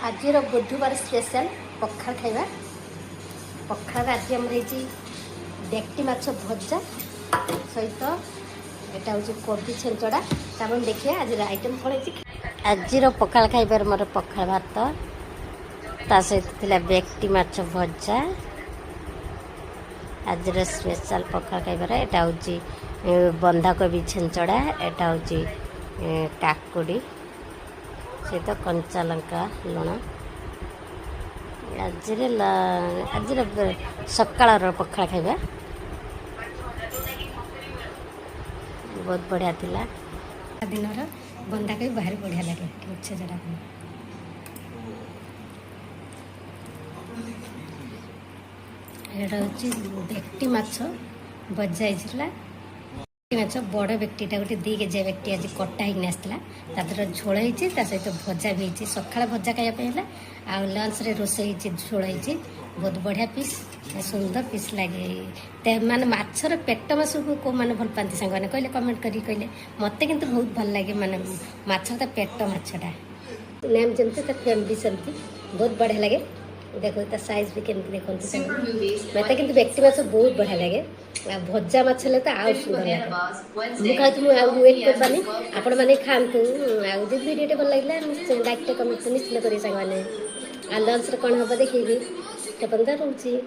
आज बुधवार स्पेशल पखाड़ खाइबा। पखाड़ आज आम डेक्टी माछ भजा सहित यहाँ हूँ कोबी छेंचड़ा। चावल देखिए आज आइटम कौन है। आज पखाड़ खाइबार मोर पखाड़ भात ता सहित थिला डेक्टी माछ भजा। आज स्पेशल पखाड़ खाइबार यहाँ हूँ बंधाकोबी छेंचड़ा, यहाँ हूँ काकुड़ी सहित कंचा लंका लुण। आज सकाल पखाड़ खाइबा बहुत बढ़िया थिला। दिन बंधाकोबी बाहर बढ़िया लगे छेचड़ा। यहाँ हूँ बेक्टी माछ भजा होता। माछ बड़ बेक्टीटा गोटे 2 केजी बेक्टी आज कटा होगी आसला। तादर झोल होती सहित भजा भी होती। सकाल भजा खायापी आ लंच रे रोषे झोल होती। बहुत बढ़िया पीस सुंदर पीस लगे। माने माछर पेट मास को मैंने भल पाती सांग मैंने कहले कमेंट करी कहले मत कि बहुत भल लगे। माने माछर पेट माछटा नेम जमती फेम भी सेमती बहुत बढ़िया लगे। देखो ता साइज भी केमती देखो मत कि बेक्टी माछ बहुत बढ़िया लगे। भजा माछ तो आउ सुंदर लगे। मुझे वेट करवानी आपण मैंने खातु आदि भिडियो भल लगे लाइक कमेंट निश्चित करेंगे। लंच कौन हम देखी तो रोचे।